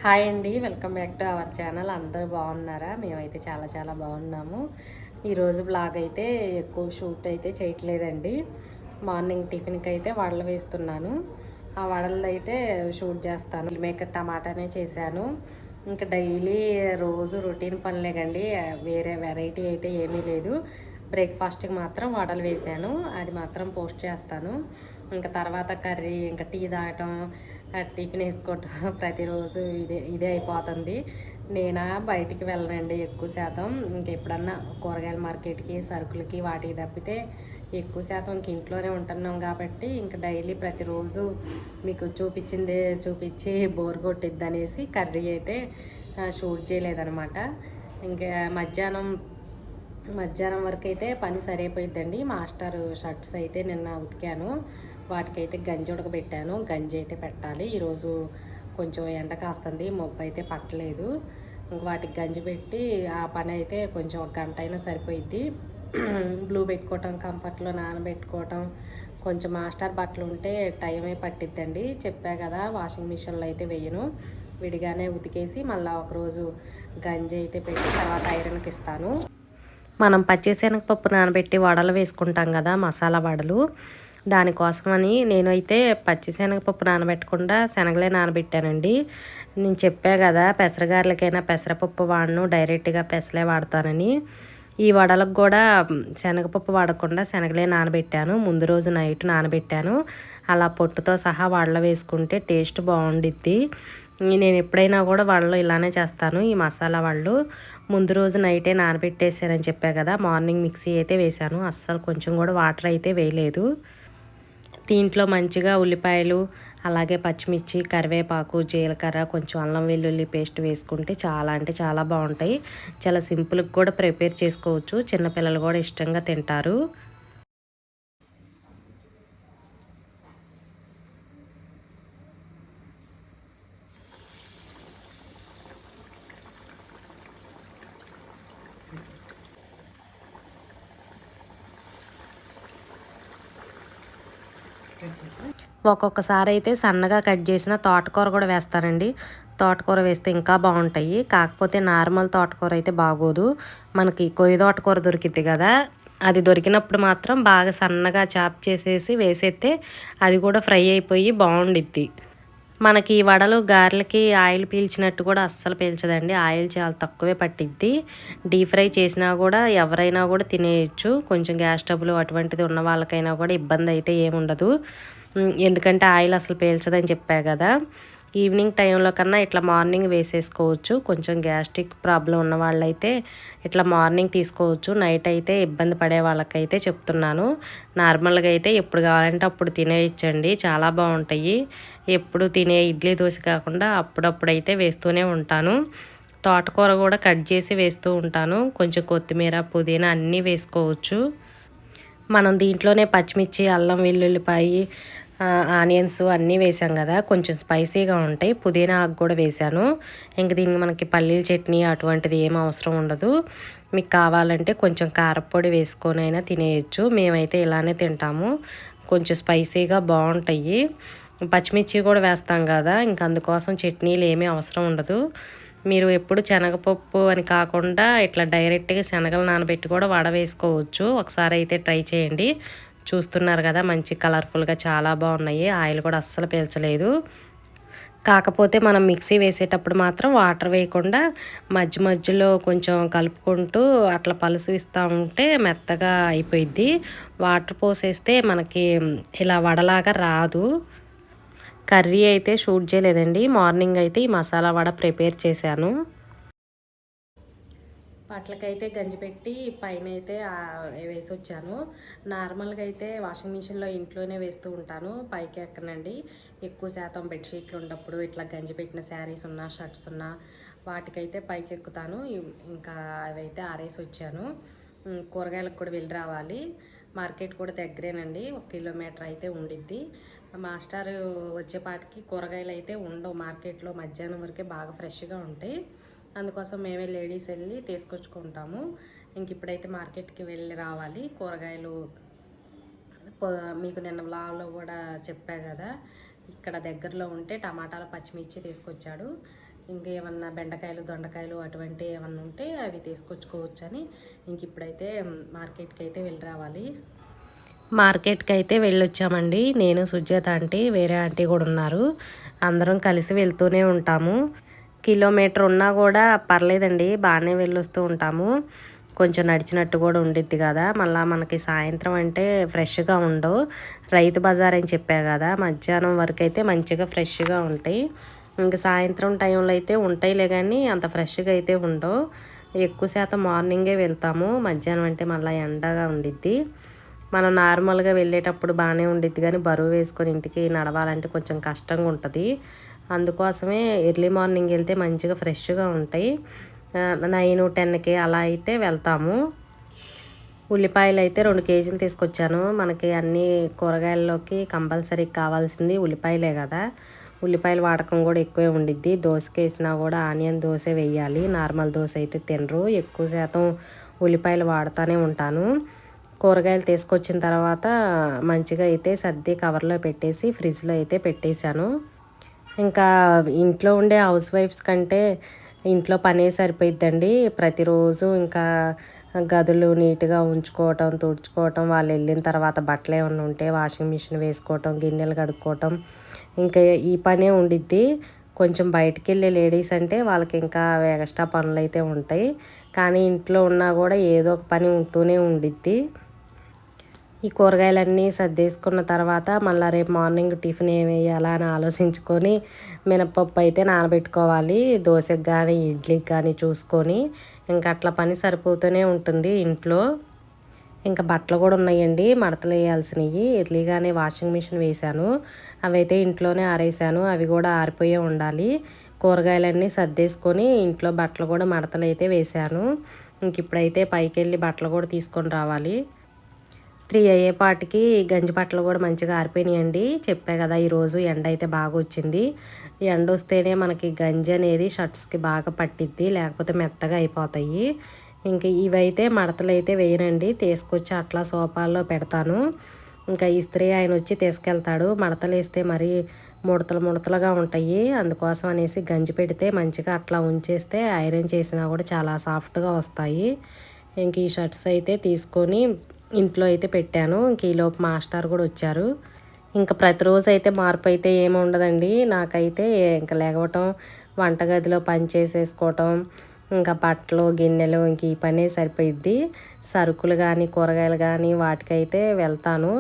Hi అండి, welcome back to our channel. అందరూ బాగున్నారా? మేమైతే చాలా చాలా బాగున్నాము. ఈరోజు బ్లాగ్ అయితే ఎక్కువ షూట్ అయితే చేయట్లేదండి. మార్నింగ్ టిఫిన్కి అయితే వడలు వేస్తున్నాను. ఆ వడలు అయితే షూట్ చేస్తాను. మేకర్ టమాటానే చేశాను. ఇంకా డైలీ రోజు రొటీన్ పనులేకండి, వేరే వెరైటీ అయితే ఏమీ లేదు. బ్రేక్ఫాస్ట్కి మాత్రం వడలు వేసాను, అది మాత్రం పోస్ట్ చేస్తాను. ఇంకా తర్వాత కర్రీ, ఇంకా టీ తాగటం, టిఫిన్ వేసుకోవటం ప్రతిరోజు ఇదే అయిపోతుంది. నేనా బయటికి వెళ్ళనండి ఎక్కువ శాతం. ఎప్పుడన్నా కూరగాయల మార్కెట్కి, సరుకులకి వాటికి తప్పితే ఎక్కువ శాతం ఇంక ఇంట్లోనే ఉంటున్నాం కాబట్టి ఇంకా డైలీ ప్రతిరోజు మీకు చూపించిందే చూపించి బోర్ కొట్టిద్ది అనేసి కర్రీ అయితే షూట్ చేయలేదనమాట. ఇంకా మధ్యాహ్నం వరకు అయితే పని సరిపోయిద్దండి. మాస్టర్ షర్ట్స్ అయితే నిన్న ఉతికాను, వాటికైతే గంజి ఉడకబెట్టాను. గంజి అయితే పెట్టాలి. ఈరోజు కొంచెం ఎండ కాస్తుంది, మబ్బు అయితే పట్టలేదు. ఇంక వాటికి గంజి పెట్టి ఆ పని అయితే కొంచెం ఒక గంట అయినా సరిపోయిద్ది. బ్లూ పెట్టుకోవటం, కంఫర్ట్లో నానబెట్టుకోవటం, కొంచెం మాస్టర్ బట్టలు ఉంటే టైమే పట్టిద్దండి. చెప్పా కదా, వాషింగ్ మిషన్లో అయితే వేయను, విడిగానే ఉతికేసి మళ్ళీ ఒకరోజు గంజి అయితే పెట్టి తర్వాత ఐరన్కి ఇస్తాను. మనం పచ్చిశనగపప్పు నానబెట్టి వడలు వేసుకుంటాం కదా, మసాలా వడలు, దానికోసమని నేనైతే పచ్చిశనగపప్పు నానబెట్టకుండా శనగలే నానబెట్టానండి. నేను చెప్పా కదా, పెసరగారలకైనా పెసరపప్పు వాడను, డైరెక్ట్గా పెసలే వాడతానని. ఈ వడలకు కూడా శనగపప్పు వాడకుండా శనగలే నానబెట్టాను. ముందు రోజు నైట్ నానబెట్టాను. అలా పొట్టుతో సహా వడలు వేసుకుంటే టేస్ట్ బాగుండిద్ది. నేను ఎప్పుడైనా కూడా వడలు ఇలానే చేస్తాను. ఈ మసాలా వడలు ముందు రోజు నైటే నానబెట్టేసానని చెప్పా కదా, మార్నింగ్ మిక్సీ అయితే వేశాను. అస్సలు కొంచెం కూడా వాటర్ అయితే వేయలేదు. దీంట్లో మంచిగా ఉల్లిపాయలు, అలాగే పచ్చిమిర్చి, కరివేపాకు, జీలకర్ర, కొంచెం అల్లం వెల్లుల్లి పేస్ట్ వేసుకుంటే చాలా అంటే చాలా బాగుంటాయి. చాలా సింపుల్గా కూడా ప్రిపేర్ చేసుకోవచ్చు, చిన్నపిల్లలు కూడా ఇష్టంగా తింటారు. ఒక్కొక్కసారి అయితే సన్నగా కట్ చేసిన తోటకూర కూడా వేస్తానండి. తోటకూర వేస్తే ఇంకా బాగుంటాయి. కాకపోతే నార్మల్ తోటకూర అయితే బాగోదు. మనకి కొయ్య తోటకూర దొరికిద్ది కదా, అది దొరికినప్పుడు మాత్రం బాగా సన్నగా చాప్ చేసేసి వేసేస్తే అది కూడా ఫ్రై అయిపోయి బాగుండిద్ది. మనకి ఈ వడలు గారెలకి ఆయిల్ పీల్చినట్టు కూడా అస్సలు పీల్చదండి. ఆయిల్ చాలా తక్కువే పట్టిద్ది. డీప్ ఫ్రై చేసినా కూడా ఎవరైనా కూడా తినేయచ్చు. కొంచెం గ్యాస్ ట్రబుల్ అటువంటిది ఉన్న వాళ్ళకైనా కూడా ఇబ్బంది అయితే ఏముండదు. ఎందుకంటే ఆయిల్ అసలు పీల్చదని చెప్పా కదా. ఈవినింగ్ టైంలో కన్నా ఇట్లా మార్నింగ్ వేసేసుకోవచ్చు. కొంచెం గ్యాస్ట్రిక్ ప్రాబ్లం ఉన్న వాళ్ళైతే ఇట్లా మార్నింగ్ తీసుకోవచ్చు. నైట్ అయితే ఇబ్బంది పడే వాళ్ళకైతే చెప్తున్నాను. నార్మల్గా అయితే ఎప్పుడు కావాలంటే అప్పుడు తినేయచ్చండి, చాలా బాగుంటాయి. ఎప్పుడు తినే ఇడ్లీ దోశ కాకుండా అప్పుడప్పుడైతే వేస్తూనే ఉంటాను. తోటకూర కూడా కట్ చేసి వేస్తూ ఉంటాను. కొంచెం కొత్తిమీర, పుదీనా అన్నీ వేసుకోవచ్చు. మనం దీంట్లోనే పచ్చిమిర్చి, అల్లం వెల్లుల్లిపాయి, ఆనియన్స్ అన్నీ వేసాం కదా, కొంచెం స్పైసీగా ఉంటాయి. పుదీనా ఆకు కూడా వేసాను. ఇంక దీనికి మనకి పల్లీల చట్నీ అటువంటిది ఏం అవసరం ఉండదు. మీకు కావాలంటే కొంచెం కారపొడి వేసుకొని అయినా తినేయచ్చు. మేమైతే ఇలానే తింటాము. కొంచెం స్పైసీగా బాగుంటాయి. పచ్చిమిర్చి కూడా వేస్తాం కదా, ఇంక అందుకోసం చట్నీలు ఏమీ అవసరం ఉండదు. మీరు ఎప్పుడు శనగపప్పు అని కాకుండా ఇట్లా డైరెక్ట్గా శనగలు నానబెట్టి కూడా వడ వేసుకోవచ్చు. ఒకసారి అయితే ట్రై చేయండి. చూస్తున్నారు కదా, మంచి కలర్ఫుల్గా చాలా బాగున్నాయి. ఆయిల్ కూడా అస్సలు పీల్చలేదు. కాకపోతే మనం మిక్సీ వేసేటప్పుడు మాత్రం వాటర్ వేయకుండా మధ్య మధ్యలో కొంచెం కలుపుకుంటూ అట్లా పలుసు ఇస్తూ ఉంటే మెత్తగా అయిపోయిద్ది. వాటర్ పోసేస్తే మనకి ఇలా వడలాగా రాదు. కర్రీ అయితే షూట్ చేయలేదండి. మార్నింగ్ అయితే ఈ మసాలా వడ ప్రిపేర్ చేశాను. బట్టలకైతే గంజి పెట్టి పైన అయితే వేసి వచ్చాను. నార్మల్గా అయితే వాషింగ్ మిషన్లో ఇంట్లోనే వేస్తూ ఉంటాను, పైకి ఎక్కనండి. ఎక్కువ శాతం బెడ్షీట్లు ఉన్నప్పుడు ఇట్లా గంజి పెట్టిన శారీస్ ఉన్నా, షర్ట్స్ ఉన్నా వాటికైతే పైకి ఎక్కుతాను. ఇంకా అవైతే ఆరేసి వచ్చాను. కూరగాయలకు కూడా వెళ్ళి రావాలి. మార్కెట్ కూడా దగ్గరేనండి, 1 కిలోమీటర్ అయితే ఉండిద్ది. మాస్టర్ వచ్చేపాటికి కూరగాయలు అయితే ఉండవు మార్కెట్లో, మధ్యాహ్నం వరకే బాగా ఫ్రెష్గా ఉంటాయి. అందుకోసం మేమే లేడీస్ వెళ్ళి తీసుకొచ్చుకుంటాము. ఇంక ఇప్పుడైతే మార్కెట్కి వెళ్ళి రావాలి. కూరగాయలు మీకు నిన్న వ్లాగ్లో కూడా చెప్పా కదా, ఇక్కడ దగ్గరలో ఉంటే టమాటాలు, పచ్చిమిర్చి తీసుకొచ్చాడు. ఇంకా ఏమన్నా బెండకాయలు దొండకాయలు అటువంటి ఏమన్నా ఉంటే అవి తీసుకొచ్చుకోవచ్చు అని ఇంక ఇప్పుడైతే మార్కెట్కి అయితే వెళ్ళి రావాలి. మార్కెట్కి అయితే వెళ్ళొచ్చామండి. నేను సుజాత ఆంటీ, వేరే ఆంటీ కూడా ఉన్నారు. అందరం కలిసి వెళ్తూనే ఉంటాము. కిలోమీటర్ ఉన్నా కూడా పర్లేదండి, బాగానే వెళ్ళొస్తూ ఉంటాము. కొంచెం నడిచినట్టు కూడా ఉండిద్ది కదా. మళ్ళీ మనకి సాయంత్రం అంటే ఫ్రెష్గా ఉండవు. రైతు బజార్ అని చెప్పా కదా, మధ్యాహ్నం వరకు అయితే మంచిగా ఫ్రెష్గా ఉంటాయి. ఇంకా సాయంత్రం టైంలో అయితే ఉంటాయిలే కానీ అంత ఫ్రెష్గా అయితే ఉండవు. ఎక్కువ శాతం మార్నింగే వెళ్తాము. మధ్యాహ్నం అంటే మళ్ళీ ఎండగా ఉండిద్ది. మనం నార్మల్గా వెళ్ళేటప్పుడు బాగానే ఉండిద్ది కానీ బరువు వేసుకొని ఇంటికి నడవాలంటే కొంచెం కష్టంగా ఉంటుంది. అందుకోసమే ఎర్లీ మార్నింగ్ వెళ్తే మంచిగా ఫ్రెష్గా ఉంటాయి. 9-10కి అలా అయితే వెళ్తాము. ఉల్లిపాయలు అయితే 2 కేజీలు తీసుకొచ్చాను. మనకి అన్ని కూరగాయల్లోకి కంపల్సరీ కావాల్సింది ఉల్లిపాయలే కదా. ఉల్లిపాయల వాడకం కూడా ఎక్కువే ఉండిద్ది. దోసకి వేసినా కూడా ఆనియన్ దోశ వేయాలి, నార్మల్ దోశ అయితే తినరు. ఎక్కువ శాతం ఉల్లిపాయలు వాడుతూనే ఉంటాను. కూరగాయలు తీసుకొచ్చిన తర్వాత మంచిగా అయితే సర్ది కవర్లో పెట్టేసి ఫ్రిడ్జ్లో అయితే పెట్టేశాను. ఇంకా ఇంట్లో ఉండే హౌస్ వైఫ్స్ కంటే ఇంట్లో పనే సరిపోయిద్దండి. ప్రతిరోజు ఇంకా గదులు నీట్గా ఉంచుకోవటం, తుడుచుకోవటం, వాళ్ళు వెళ్ళిన తర్వాత బట్టలు ఏమన్నా ఉంటే వాషింగ్ మిషన్ వేసుకోవటం, గిన్నెలు కడుక్కోవటం, ఇంకా ఈ పనే ఉండిద్ది. కొంచెం బయటికి వెళ్ళే లేడీస్ అంటే వాళ్ళకి ఇంకా ఎక్స్ట్రా పనులు అయితే ఉంటాయి. కానీ ఇంట్లో ఉన్నా కూడా ఏదో ఒక పని ఉంటూనే ఉండిద్ది. ఈ కూరగాయలన్నీ సర్దేసుకున్న తర్వాత మళ్ళీ రేపు మార్నింగ్ టిఫిన్ ఏమి వేయాలా అని ఆలోచించుకొని మినపప్పు అయితే నానబెట్టుకోవాలి. దోశకి కానీ ఇడ్లీకి కానీ చూసుకొని ఇంకా అట్లా పని సరిపోతూనే ఉంటుంది ఇంట్లో. ఇంకా బట్టలు కూడా ఉన్నాయండి మడతలు వేయాల్సినవి. ఎర్లీగానే వాషింగ్ మిషన్ వేశాను. అవైతే ఇంట్లోనే ఆరేసాను. అవి కూడా ఆరిపోయే ఉండాలి. కూరగాయలన్నీ సర్దేసుకొని ఇంట్లో బట్టలు కూడా మడతలు అయితే వేశాను. ఇంక ఇప్పుడైతే పైకి వెళ్ళి బట్టలు కూడా తీసుకొని రావాలి. 3 అయ్యేపాటికి గంజి బట్టలు కూడా మంచిగా ఆరిపోయినాయండి. చెప్పా కదా ఈరోజు ఎండ అయితే బాగా వచ్చింది. ఎండ వస్తేనే మనకి గంజి అనేది షర్ట్స్కి బాగా పట్టిద్ది, లేకపోతే మెత్తగా అయిపోతాయి. ఇంక ఇవైతే మడతలు అయితే వేయనండి, తీసుకొచ్చి అట్లా సోఫాల్లో పెడతాను. ఇంకా ఇస్త్రీ ఆయన వచ్చి తీసుకెళ్తాడు. మడతలు వేస్తే మరీ ముడతలు ముడతలుగా ఉంటాయి. అందుకోసం అనేసి గంజి పెడితే మంచిగా అట్లా ఉంచేస్తే ఐరన్ చేసినా కూడా చాలా సాఫ్ట్గా వస్తాయి. ఇంక ఈ షర్ట్స్ అయితే తీసుకొని ఇంట్లో అయితే పెట్టాను. ఇంక ఈలోపు మాస్టర్ కూడా వచ్చారు. ఇంకా ప్రతిరోజు అయితే మార్పు అయితే ఏమి ఉండదండి. నాకైతే ఇంకా లేవటం, వంటగదిలో పని చేసేసుకోవటం, ఇంకా బట్టలు గిన్నెలు ఇంక ఈ పనే సరిపోయిద్ది. సరుకులు కానీ కూరగాయలు కానీ వాటికైతే వెళ్తాను.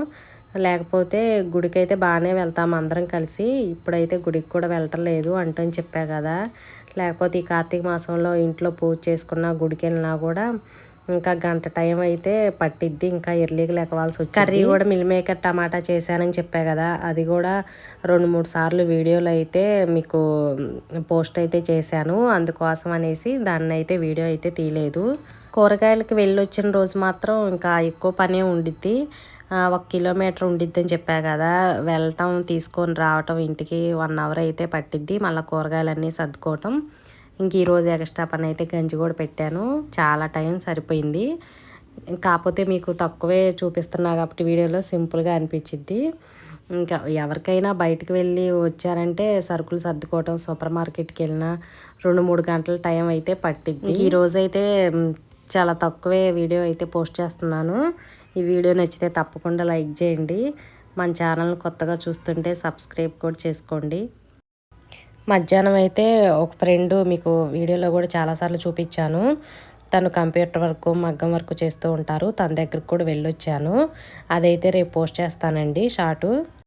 లేకపోతే గుడికి అయితే బాగానే వెళ్తాము అందరం కలిసి. ఇప్పుడైతే గుడికి కూడా వెళ్ళటం లేదు అంటని చెప్పా కదా. లేకపోతే ఈ కార్తీక మాసంలో ఇంట్లో పూజ చేసుకున్న గుడికి వెళ్ళినా కూడా ఇంకా గంట టైం అయితే పట్టిద్ది. ఇంకా ఎర్లీగా లేకవాల్సి వచ్చింది. కర్రీ కూడా మిల్ మేకర్ టమాటా చేశానని చెప్పా కదా, అది కూడా 2-3 సార్లు వీడియోలు అయితే మీకు పోస్ట్ అయితే చేశాను. అందుకోసం అనేసి దాన్ని అయితే వీడియో అయితే తీయలేదు. కూరగాయలకి వెళ్ళొచ్చిన రోజు మాత్రం ఇంకా ఎక్కువ పనే ఉండిద్ది. 1 కిలోమీటర్ ఉండిద్ది అని చెప్పా కదా. వెళ్ళటం తీసుకొని రావటం ఇంటికి 1 అవర్ అయితే పట్టిద్ది. మళ్ళీ కూరగాయలన్నీ సర్దుకోవటం. ఇంక ఈరోజు ఎక్స్ట్రా పని అయితే గంజి కూడా పెట్టాను. చాలా టైం సరిపోయింది. కాకపోతే మీకు తక్కువే చూపిస్తున్నా కాబట్టి వీడియోలో సింపుల్గా అనిపించిద్ది. ఇంకా ఎవరికైనా బయటకు వెళ్ళి వచ్చారంటే సరుకులు సర్దుకోవటం, సూపర్ మార్కెట్కి వెళ్ళినా 2-3 గంటల టైం అయితే పట్టిద్ది. ఈరోజైతే చాలా తక్కువే వీడియో అయితే పోస్ట్ చేస్తున్నాను. ఈ వీడియో నచ్చితే తప్పకుండా లైక్ చేయండి. మన ఛానల్ని కొత్తగా చూస్తుంటే సబ్స్క్రైబ్ కూడా చేసుకోండి. మధ్యాహ్నం అయితే ఒక ఫ్రెండ్ మీకు వీడియోలో కూడా చాలాసార్లు చూపించాను. తను కంప్యూటర్ వర్క్, మగ్గం వర్క్ చేస్తూ ఉంటారు. తన దగ్గరికి కూడా వెళ్ళొచ్చాను. అదైతే రేపు పోస్ట్ చేస్తానండి షార్టు.